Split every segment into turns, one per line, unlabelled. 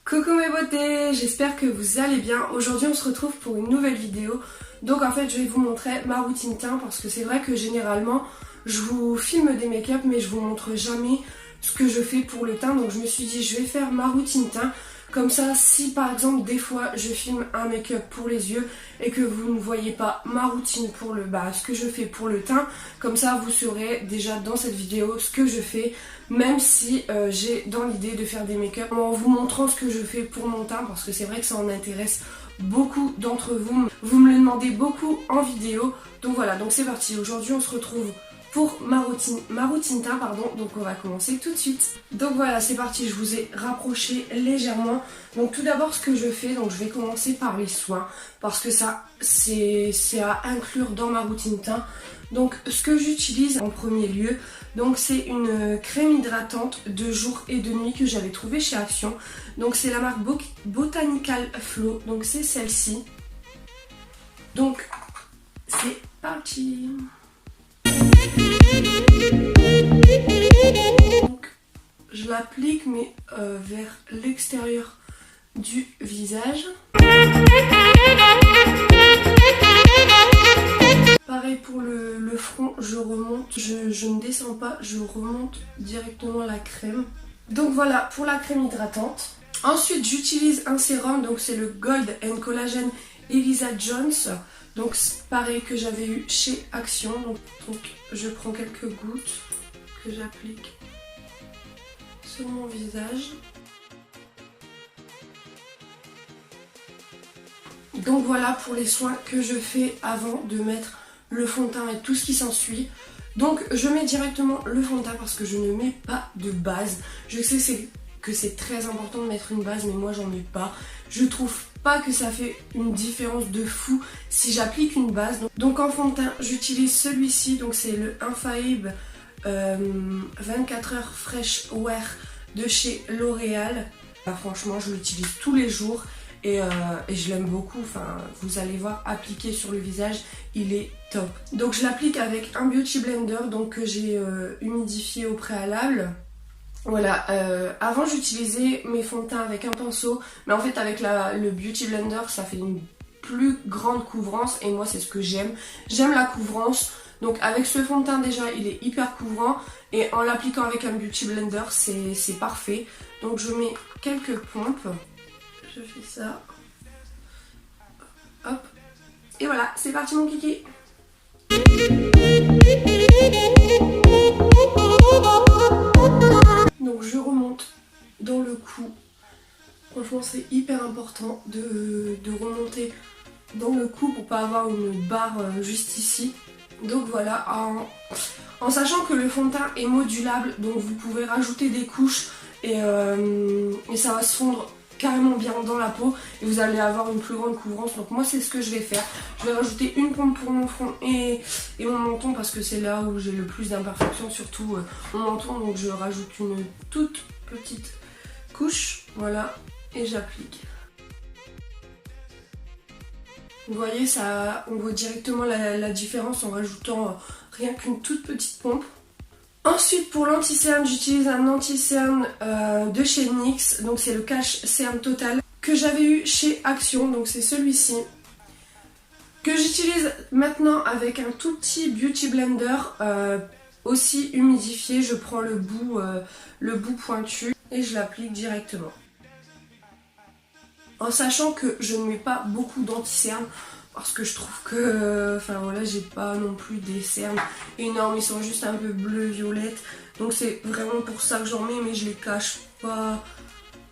Coucou mes beautés, j'espère que vous allez bien. Aujourd'hui on se retrouve pour une nouvelle vidéo. Donc en fait je vais vous montrer ma routine teint parce que c'est vrai que généralement je vous filme des make-up mais je vous montre jamais ce que je fais pour le teint. Donc je me suis dit je vais faire ma routine teint. Comme ça, si par exemple des fois je filme un make-up pour les yeux et que vous ne voyez pas ma routine pour ce que je fais pour le teint, comme ça vous saurez déjà dans cette vidéo ce que je fais, même si j'ai dans l'idée de faire des make-up en vous montrant ce que je fais pour mon teint, parce que c'est vrai que ça en intéresse beaucoup d'entre vous. Vous me le demandez beaucoup en vidéo, donc voilà, donc c'est parti. Aujourd'hui on se retrouve pour ma routine teint, donc on va commencer tout de suite. Donc voilà, c'est parti, je vous ai rapproché légèrement. Donc tout d'abord ce que je fais, donc je vais commencer par les soins, parce que ça c'est à inclure dans ma routine teint. Donc ce que j'utilise en premier lieu, donc c'est une crème hydratante de jour et de nuit que j'avais trouvée chez Action. Donc c'est la marque Botanical Flow, donc c'est celle-ci. Donc c'est parti. Donc, je l'applique mais vers l'extérieur du visage. Pareil pour le front, je remonte, je ne descends pas, je remonte directement la crème. Donc voilà pour la crème hydratante. Ensuite j'utilise un sérum, donc c'est le Gold and Collagen Elisa Jones. Donc pareil que j'avais eu chez Action. Donc je prends quelques gouttes que j'applique sur mon visage. Donc voilà pour les soins que je fais avant de mettre le fond de teint et tout ce qui s'ensuit. Donc je mets directement le fond de teint parce que je ne mets pas de base. Je sais que c'est très important de mettre une base, mais moi j'en mets pas. Je trouve pas que ça fait une différence de fou si j'applique une base. Donc en fond de teint j'utilise celui-ci, donc c'est le Infaillible 24 heures Fresh Wear de chez L'Oréal. Franchement je l'utilise tous les jours et je l'aime beaucoup. Enfin vous allez voir, appliqué sur le visage il est top. Donc je l'applique avec un Beauty Blender donc que j'ai humidifié au préalable. Voilà, avant j'utilisais mes fonds de teint avec un pinceau, mais en fait avec le Beauty Blender ça fait une plus grande couvrance et moi c'est ce que j'aime. J'aime la couvrance, donc avec ce fond de teint déjà il est hyper couvrant et en l'appliquant avec un Beauty Blender c'est parfait. Donc je mets quelques pompes, je fais ça, hop, et voilà, c'est parti mon kiki. Donc je remonte dans le cou. Franchement c'est hyper important de remonter dans le cou pour pas avoir une barre juste ici. Donc voilà, en sachant que le fond de teint est modulable, donc vous pouvez rajouter des couches et ça va se fondre carrément bien dans la peau et vous allez avoir une plus grande couvrance. Donc moi c'est ce que je vais faire. Je vais rajouter une pompe pour mon front et mon menton parce que c'est là où j'ai le plus d'imperfections, surtout mon menton. Donc je rajoute une toute petite couche, voilà, et j'applique. Vous voyez, ça, on voit directement la différence en rajoutant rien qu'une toute petite pompe. Ensuite pour l'anti-cerne, j'utilise un anti-cerne de chez NYX, donc c'est le Cache Cerne Total que j'avais eu chez Action, donc c'est celui-ci. Que j'utilise maintenant avec un tout petit Beauty Blender, aussi humidifié, je prends le bout pointu et je l'applique directement. En sachant que je ne mets pas beaucoup d'anti-cerne parce que je trouve que, enfin voilà, j'ai pas non plus des cernes énormes, ils sont juste un peu bleu-violette. Donc c'est vraiment pour ça que j'en mets, mais je les cache pas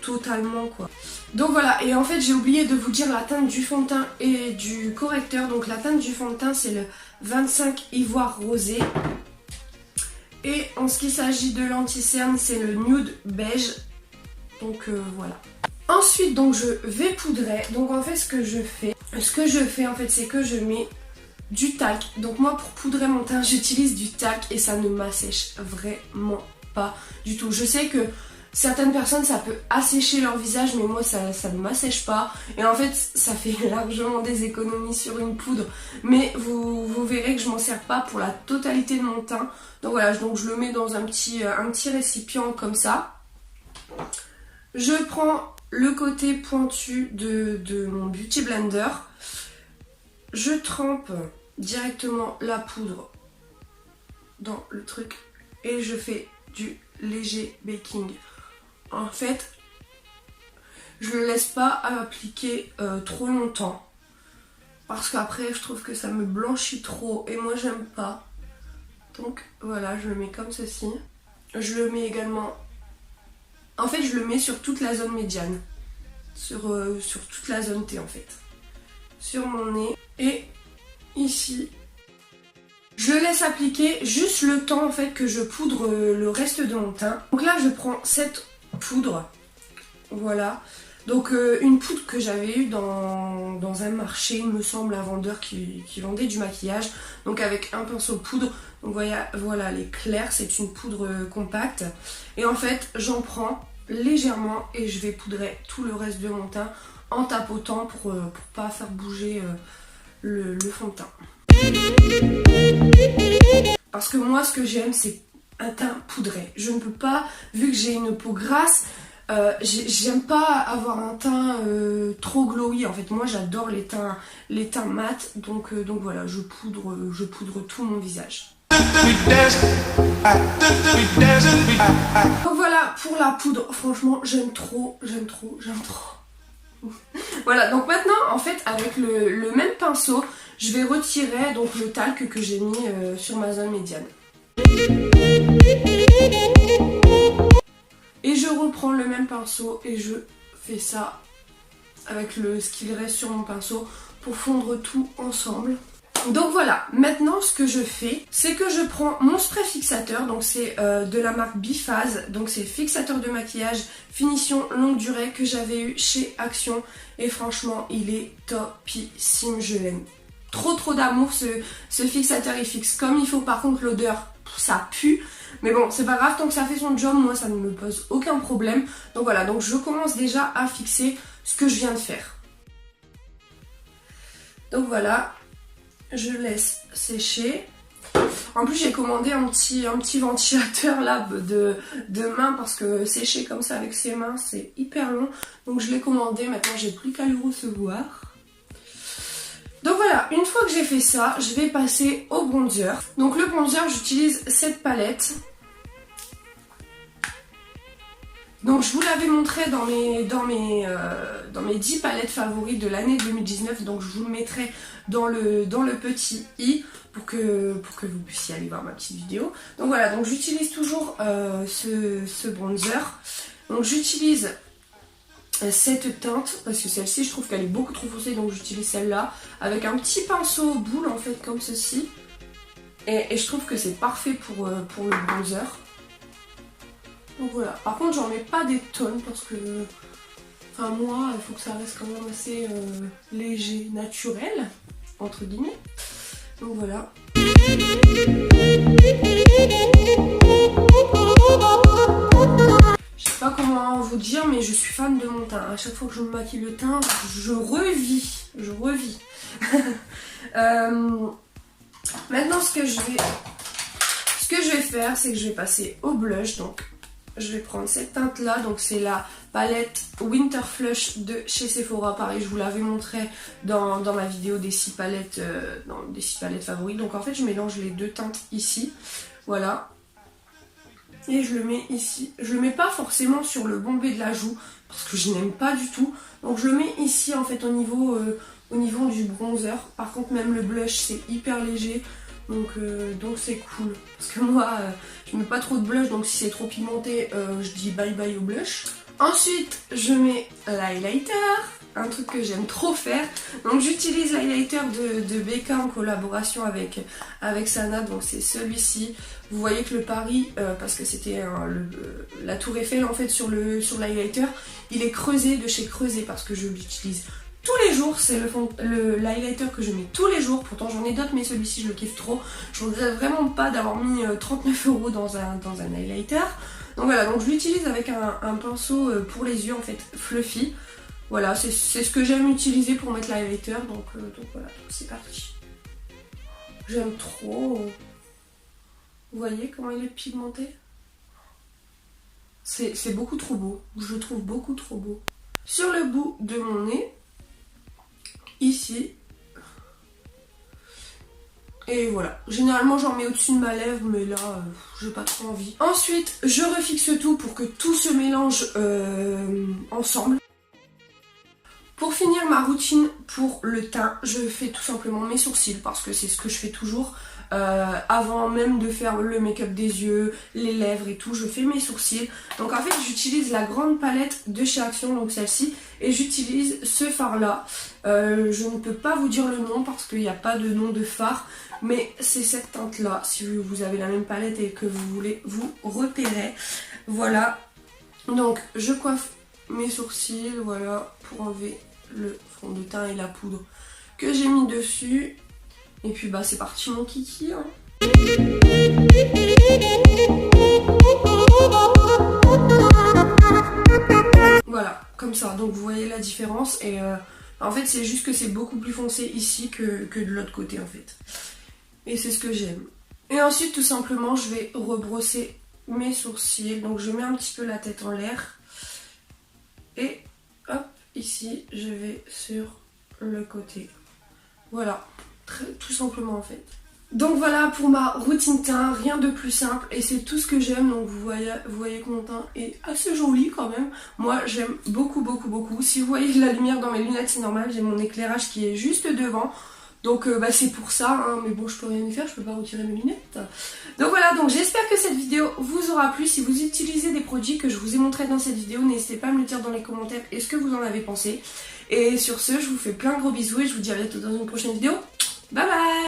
totalement quoi. Donc voilà, et en fait j'ai oublié de vous dire la teinte du fond de teint et du correcteur. Donc la teinte du fond de teint c'est le 25 Ivoire Rosé. Et en ce qui s'agit de l'anti-cerne c'est le nude beige. Donc voilà. Ensuite donc je vais poudrer. Donc en fait ce que je fais en fait c'est que je mets du talc. Donc moi pour poudrer mon teint j'utilise du talc et ça ne m'assèche vraiment pas du tout. Je sais que certaines personnes ça peut assécher leur visage mais moi ça ne m'assèche pas. Et en fait ça fait largement des économies sur une poudre. Mais vous verrez que je m'en sers pas pour la totalité de mon teint. Donc voilà, donc je le mets dans un petit récipient comme ça. Je prends le côté pointu de mon Beauty Blender. Je trempe directement la poudre dans le truc et je fais du léger baking. En fait, je le laisse pas appliquer trop longtemps parce qu'après je trouve que ça me blanchit trop et moi j'aime pas. Donc voilà, je le mets comme ceci. Je le mets également, en fait je le mets sur toute la zone médiane, sur toute la zone T en fait, sur mon nez et ici. Je le laisse appliquer juste le temps en fait que je poudre le reste de mon teint. Donc là je prends cette poudre, voilà. Donc une poudre que j'avais eue dans un marché, il me semble, un vendeur qui vendait du maquillage. Donc avec un pinceau poudre, donc voilà elle est claire, c'est une poudre compacte. Et en fait j'en prends légèrement et je vais poudrer tout le reste de mon teint en tapotant pour pas faire bouger le fond de teint. Parce que moi ce que j'aime c'est un teint poudré. Je ne peux pas, vu que j'ai une peau grasse, j'aime pas avoir un teint trop glowy. En fait moi j'adore les teints mat, donc voilà, je poudre tout mon visage. Donc voilà pour la poudre, franchement j'aime trop. Voilà, donc maintenant en fait avec le même pinceau je vais retirer donc le talc que j'ai mis sur ma zone médiane. Et je reprends le même pinceau et je fais ça avec ce qu'il reste sur mon pinceau pour fondre tout ensemble. Donc voilà, maintenant ce que je fais, c'est que je prends mon spray fixateur, donc c'est de la marque Biphase, donc c'est fixateur de maquillage, finition longue durée que j'avais eu chez Action et franchement il est topissime, je l'aime. Trop d'amour, ce fixateur il fixe comme il faut, par contre l'odeur ça pue, mais bon c'est pas grave, tant que ça fait son job, moi ça ne me pose aucun problème. Donc voilà, donc je commence déjà à fixer ce que je viens de faire. Donc voilà, je laisse sécher. En plus j'ai commandé un petit ventilateur là de main parce que sécher comme ça avec ses mains c'est hyper long. Donc je l'ai commandé, maintenant j'ai plus qu'à le recevoir. Donc voilà, une fois que j'ai fait ça, je vais passer au bronzer. Donc le bronzer, j'utilise cette palette. Donc je vous l'avais montré dans mes 10 palettes favoris de l'année 2019. Donc je vous le mettrai dans le petit i pour que vous puissiez aller voir ma petite vidéo. Donc voilà, donc j'utilise toujours ce bronzer. Donc j'utilise cette teinte parce que celle-ci je trouve qu'elle est beaucoup trop foncée, donc j'utilise celle-là avec un petit pinceau boule en fait comme ceci et je trouve que c'est parfait pour le bronzer. Donc voilà, par contre j'en mets pas des tonnes parce que enfin moi il faut que ça reste quand même assez léger, naturel entre guillemets. Donc voilà. Je sais pas comment vous dire, mais je suis fan de mon teint. À chaque fois que je me maquille le teint, je revis. Maintenant, ce que je vais faire, c'est que je vais passer au blush. Donc, je vais prendre cette teinte-là. Donc, c'est la palette Winter Flush de chez Sephora. Pareil, je vous l'avais montré dans ma vidéo des 6 palettes, des 6 palettes favorites. Donc, en fait, je mélange les deux teintes ici. Voilà. Et je le mets ici. Je le mets pas forcément sur le bombé de la joue parce que je n'aime pas du tout. Donc je le mets ici en fait au niveau du bronzer. Par contre même le blush c'est hyper léger. Donc c'est cool. Parce que moi je mets pas trop de blush, donc si c'est trop pigmenté je dis bye bye au blush. Ensuite je mets l'highlighter. Un truc que j'aime trop faire. Donc j'utilise l'highlighter de Becca en collaboration avec Sana. Donc c'est celui-ci. Vous voyez que le Paris, parce que c'était la tour Eiffel en fait sur l'highlighter, il est creusé de chez Creuset parce que je l'utilise tous les jours. C'est l'highlighter que je mets tous les jours. Pourtant j'en ai d'autres mais celui-ci je le kiffe trop. Je regrette vraiment pas d'avoir mis 39 € dans un highlighter. Donc voilà, donc je l'utilise avec un pinceau pour les yeux en fait fluffy. Voilà, c'est ce que j'aime utiliser pour mettre l'highlighter, donc voilà, c'est parti. J'aime trop. Vous voyez comment il est pigmenté? C'est beaucoup trop beau, je le trouve beaucoup trop beau. sur le bout de mon nez, ici. Et voilà, généralement j'en mets au-dessus de ma lèvre, mais là, j'ai pas trop envie. Ensuite, je refixe tout pour que tout se mélange ensemble. Pour finir ma routine pour le teint, je fais tout simplement mes sourcils parce que c'est ce que je fais toujours. Avant même de faire le make-up des yeux, les lèvres et tout, je fais mes sourcils. Donc en fait j'utilise la grande palette de chez Action, donc celle-ci, et j'utilise ce fard là. Je ne peux pas vous dire le nom parce qu'il n'y a pas de nom de fard, mais c'est cette teinte là. Si vous avez la même palette et que vous voulez vous repérer, voilà. Donc je coiffe mes sourcils, voilà, pour enlever le fond de teint et la poudre que j'ai mis dessus. Et puis bah c'est parti mon kiki hein. Voilà, comme ça, donc vous voyez la différence. Et en fait c'est juste que c'est beaucoup plus foncé ici que de l'autre côté en fait. Et c'est ce que j'aime. Et ensuite tout simplement je vais rebrosser mes sourcils. Donc je mets un petit peu la tête en l'air. Et hop, ici je vais sur le côté. Voilà. Tout simplement en fait. Donc voilà pour ma routine teint, rien de plus simple et c'est tout ce que j'aime. Donc vous voyez que mon teint est assez joli quand même. Moi j'aime beaucoup. Si vous voyez la lumière dans mes lunettes c'est normal, j'ai mon éclairage qui est juste devant. Donc bah, c'est pour ça, hein. Mais bon je peux rien y faire, je peux pas retirer mes lunettes. Donc voilà, donc j'espère que cette vidéo vous aura plu. Si vous utilisez des produits que je vous ai montrés dans cette vidéo, n'hésitez pas à me le dire dans les commentaires et ce que vous en avez pensé. Et sur ce, je vous fais plein de gros bisous et je vous dis à bientôt dans une prochaine vidéo. Bye bye.